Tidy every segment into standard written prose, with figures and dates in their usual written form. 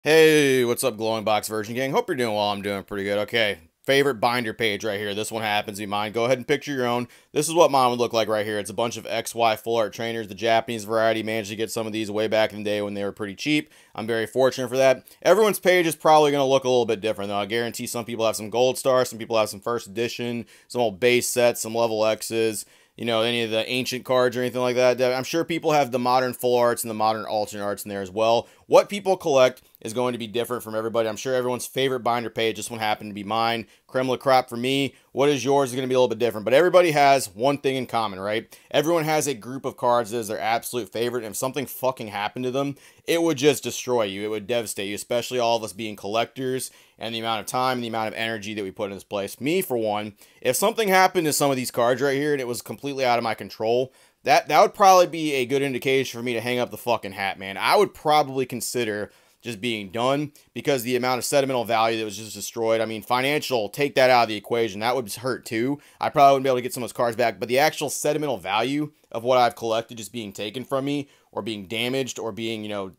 Hey, what's up, Glowing Box Virgin Gang? Hope you're doing well. I'm doing pretty good. Okay, favorite binder page right here. This one happens to be mine. Go ahead and picture your own. This is what mine would look like right here. It's a bunch of XY full art trainers. The Japanese variety managed to get some of these way back in the day when they were pretty cheap. I'm very fortunate for that. Everyone's page is probably going to look a little bit different, though. I guarantee some people have some gold stars, some people have some first edition, some old base sets, some level X's. You know, any of the ancient cards or anything like that. I'm sure people have the modern full arts and the modern alternate arts in there as well. What people collect is going to be different from everybody. I'm sure everyone's favorite binder page, this one happened to be mine. Creme la crop for me. What is yours is going to be a little bit different. But everybody has one thing in common, right? Everyone has a group of cards that is their absolute favorite. And if something fucking happened to them, it would just destroy you. It would devastate you, especially all of us being collectors and the amount of time and the amount of energy that we put in this place. Me, for one, if something happened to some of these cards right here and it was completely out of my control, that would probably be a good indication for me to hang up the fucking hat, man. I would probably consider just being done because the amount of sentimental value that was just destroyed. I mean, financial, take that out of the equation. That would hurt too. I probably wouldn't be able to get some of those cards back, but the actual sentimental value of what I've collected just being taken from me or being damaged or being,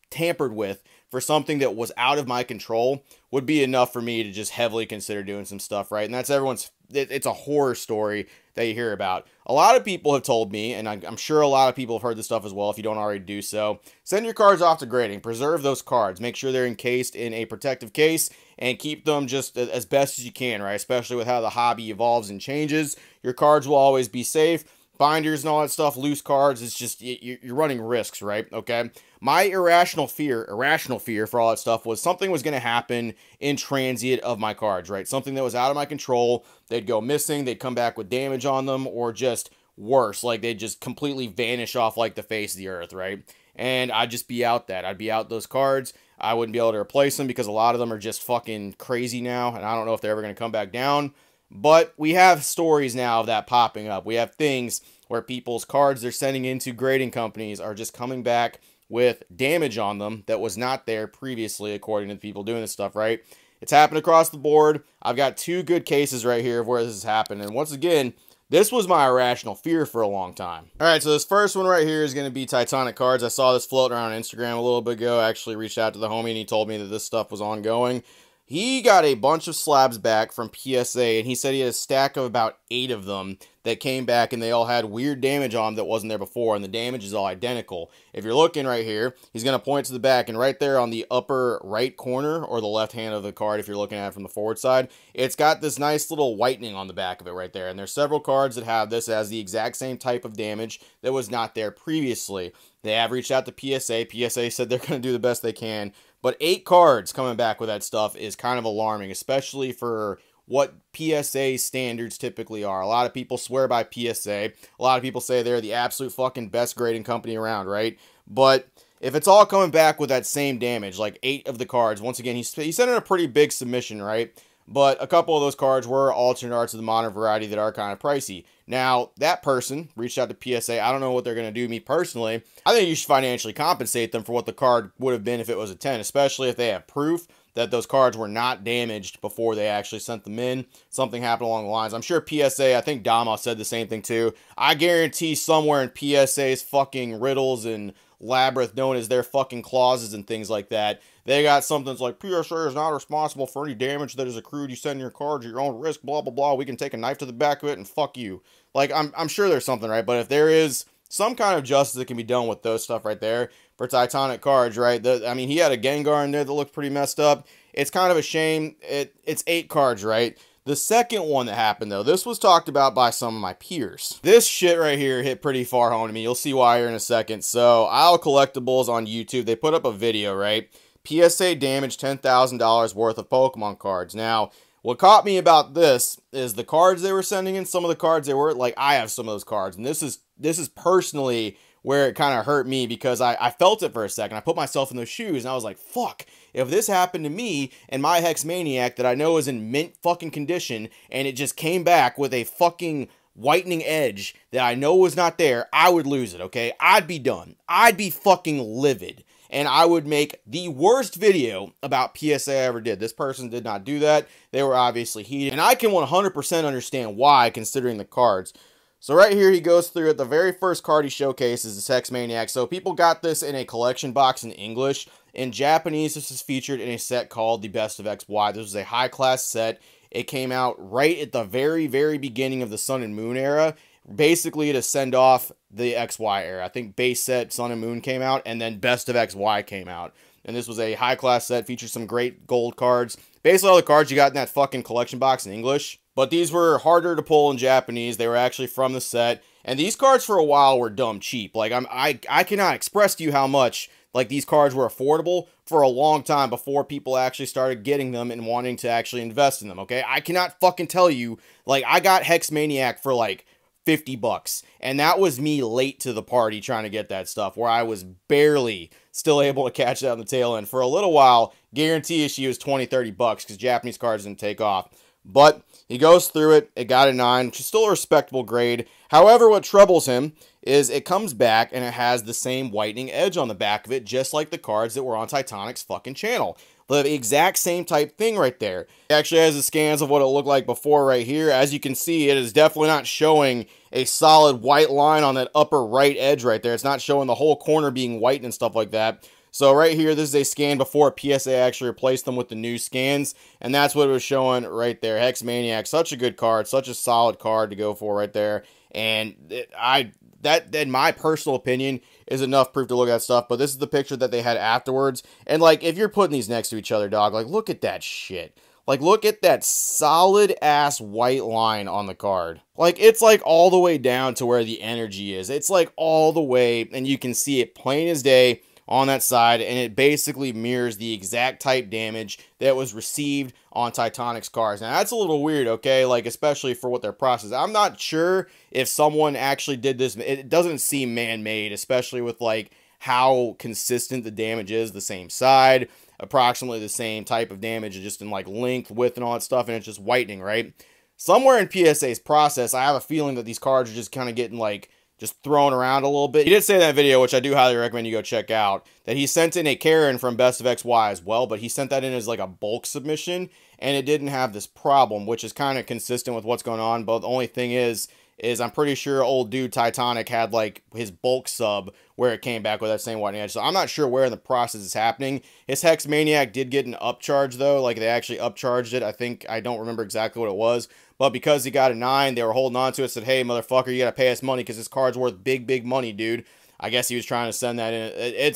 tampered with for something that was out of my control would be enough for me to just heavily consider doing some stuff, right? And that's it's a horror story that you hear about. A lot of people have told me, and I'm sure a lot of people have heard this stuff as well if you don't already do so, send your cards off to grading. Preserve those cards. Make sure they're encased in a protective case and keep them just as best as you can, right? Especially with how the hobby evolves and changes. Your cards will always be safe. Binders and all that stuff, loose cards, it's just, you're running risks, right? Okay. My irrational fear for all that stuff was something was going to happen in transient of my cards, right? Something that was out of my control. They'd go missing, they'd come back with damage on them, or just worse, like they'd just completely vanish off like the face of the earth, right? And I'd just be out that. I'd be out those cards. I wouldn't be able to replace them because a lot of them are just fucking crazy now, and I don't know if they're ever going to come back down. But we have stories now of that popping up. We have things where people's cards they're sending into grading companies are just coming back with damage on them that was not there previously, according to the people doing this stuff, right? It's happened across the board. I've got two good cases right here of where this has happened. And once again, this was my irrational fear for a long time. All right, so this first one right here is going to be Titanic cards. I saw this floating around on Instagram a little bit ago. I actually reached out to the homie and he told me that this stuff was ongoing. He got a bunch of slabs back from PSA, and he said he had a stack of about 8 of them that came back, and they all had weird damage on them that wasn't there before, and the damage is all identical. If you're looking right here, he's going to point to the back, and right there on the upper right corner, or the left hand of the card if you're looking at it from the forward side, it's got this nice little whitening on the back of it right there, and there's several cards that have this as the exact same type of damage that was not there previously. They have reached out to PSA. PSA said they're going to do the best they can. But 8 cards coming back with that stuff is kind of alarming, especially for what PSA standards typically are. A lot of people swear by PSA. A lot of people say they're the absolute fucking best grading company around, right? But if it's all coming back with that same damage, like 8 of the cards, once again, he sent in a pretty big submission, right? But a couple of those cards were alternate arts of the modern variety that are kind of pricey. Now, that person reached out to PSA. I don't know what they're going to do. Me personally, I think you should financially compensate them for what the card would have been if it was a 10, especially if they have proof that those cards were not damaged before they actually sent them in. Something happened along the lines. I'm sure PSA, I think Dama said the same thing too. I guarantee somewhere in PSA's fucking riddles and labyrinth known as their fucking clauses and things like that, they got something that's like, PSA is not responsible for any damage that is accrued. You send your cards at your own risk, blah, blah, blah. We can take a knife to the back of it and fuck you. Like, I'm sure there's something, right? But if there is some kind of justice that can be done with those stuff right there for Titanic cards, right? I mean, he had a Gengar in there that looked pretty messed up. It's kind of a shame. It's 8 cards, right? The second one that happened, though, this was talked about by some of my peers. This shit right here hit pretty far home to me. You'll see why here in a second. So, Isle Collectibles on YouTube, they put up a video, right? PSA damaged $10,000 worth of Pokemon cards. Now, what caught me about this is the cards they were sending in, some of the cards they were, like, I have some of those cards. And this is personally where it kind of hurt me because I felt it for a second. I put myself in those shoes and I was like, fuck, if this happened to me and my Hex Maniac that I know is in mint fucking condition and it just came back with a fucking whitening edge that I know was not there, I would lose it, okay? I'd be done. I'd be fucking livid. And I would make the worst video about PSA I ever did. This person did not do that. They were obviously heated. And I can 100% understand why, considering the cards. So right here, he goes through it. The very first card he showcases is Hex Maniac. So people got this in a collection box in English. In Japanese, this is featured in a set called the Best of XY. This was a high-class set. It came out right at the very, very beginning of the Sun and Moon era, basically to send off the XY era. I think base set Sun and Moon came out, and then Best of XY came out. And this was a high-class set, featured some great gold cards. Basically all the cards you got in that fucking collection box in English. But these were harder to pull in Japanese. They were actually from the set. And these cards for a while were dumb cheap. Like, I cannot express to you how much, like, these cards were affordable for a long time before people actually started getting them and wanting to actually invest in them, okay? I cannot fucking tell you, like, I got Hex Maniac for, like, 50 bucks. And that was me late to the party trying to get that stuff, where I was barely still able to catch that on the tail end. For a little while, guarantee issue was 20, 30 bucks because Japanese cards didn't take off. But he goes through it. It got a 9, which is still a respectable grade. However, what troubles him is it comes back and it has the same whitening edge on the back of it, just like the cards that were on Titanic's fucking channel. The exact same type thing right there. It actually has the scans of what it looked like before right here. As you can see, it is definitely not showing a solid white line on that upper right edge right there. It's not showing the whole corner being white and stuff like that. So right here, this is a scan before PSA actually replaced them with the new scans, and that's what it was showing right there. Hex Maniac, such a good card, such a solid card to go for right there. And that in my personal opinion is enough proof to look at stuff. But this is the picture that they had afterwards. And like, if you're putting these next to each other, dog, like, look at that shit. Like, look at that solid ass white line on the card. Like, it's like all the way down to where the energy is. It's like all the way, and you can see it plain as day on that side, and it basically mirrors the exact type damage that was received on Titanic's cards. Now, that's a little weird, okay? Like, especially for what their process. I'm not sure if someone actually did this. It doesn't seem man-made, especially with, like, how consistent the damage is. The same side, approximately the same type of damage, just in, like, length, width, and all that stuff, and it's just whitening, right? Somewhere in PSA's process, I have a feeling that these cards are just kind of getting, like, just thrown around a little bit. He did say in that video, which I do highly recommend you go check out, that he sent in a Karen from Best of XY as well, but he sent that in as like a bulk submission, and it didn't have this problem, which is kind of consistent with what's going on. But the only thing is I'm pretty sure old dude Titanic had like his bulk sub where it came back with that same white edge. So I'm not sure where in the process is happening. His Hex Maniac did get an upcharge though. Like they actually upcharged it. I don't remember exactly what it was. But because he got a 9, they were holding on to it, said, hey, motherfucker, you got to pay us money because this card's worth big, big money, dude. I guess he was trying to send that in.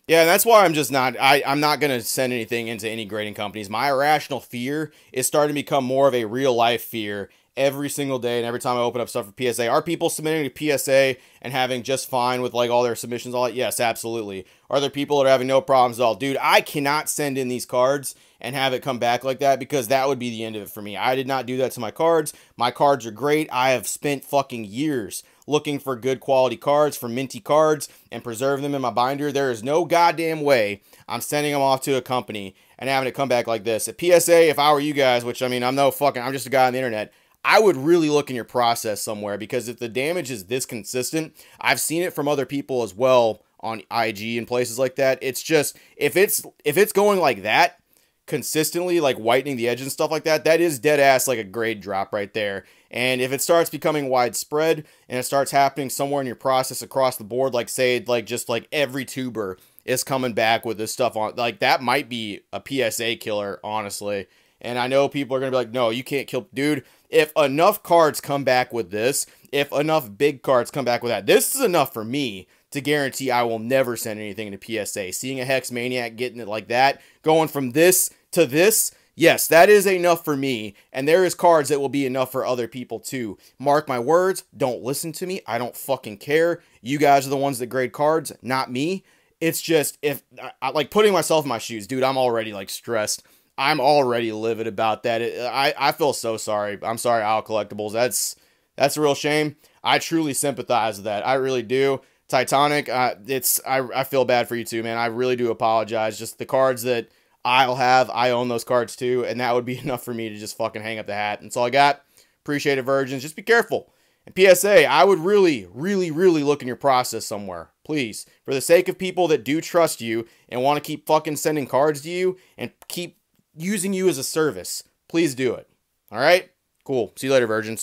Yeah, that's why I'm just not, I'm not going to send anything into any grading companies. My irrational fear is starting to become more of a real life fear every single day, and every time I open up stuff for PSA. Are people submitting to PSA and having just fine with like all their submissions, all that? Yes, absolutely. Are there people that are having no problems at all? Dude, I cannot send in these cards and have it come back like that, because that would be the end of it for me. I did not do that to my cards. My cards are great. I have spent fucking years looking for good quality cards, for minty cards, and preserve them in my binder. There is no goddamn way I'm sending them off to a company and having it come back like this. At PSA, if I were you guys, which I mean, I'm just a guy on the internet, I would really look in your process somewhere, because if the damage is this consistent, I've seen it from other people as well on IG and places like that. It's just, if it's going like that consistently, like whitening the edge and stuff like that, that is dead ass like a grade drop right there. And if it starts becoming widespread and it starts happening somewhere in your process across the board, like say like just like every tuber is coming back with this stuff on, like that might be a PSA killer, honestly. And I know people are going to be like, no, you can't kill, dude. If enough cards come back with this, if enough big cards come back with that, this is enough for me to guarantee I will never send anything to PSA. Seeing a Hex Maniac getting it like that, going from this to this, yes, that is enough for me. And there is cards that will be enough for other people too. Mark my words, don't listen to me. I don't fucking care. You guys are the ones that grade cards, not me. It's just, if I like putting myself in my shoes, dude, I'm already like stressed. I'm already livid about that. I feel so sorry. I'm sorry, Owl Collectibles. That's a real shame. I truly sympathize with that. I really do. Titanic, I feel bad for you too, man. I really do apologize. Just the cards that I'll have, I own those cards too, and that would be enough for me to just fucking hang up the hat. That's all I got. Appreciate it, virgins. Just be careful. And PSA, I would really, really, really look in your process somewhere. Please. For the sake of people that do trust you and want to keep fucking sending cards to you and keep using you as a service, please do it. All right? Cool. See you later, virgins.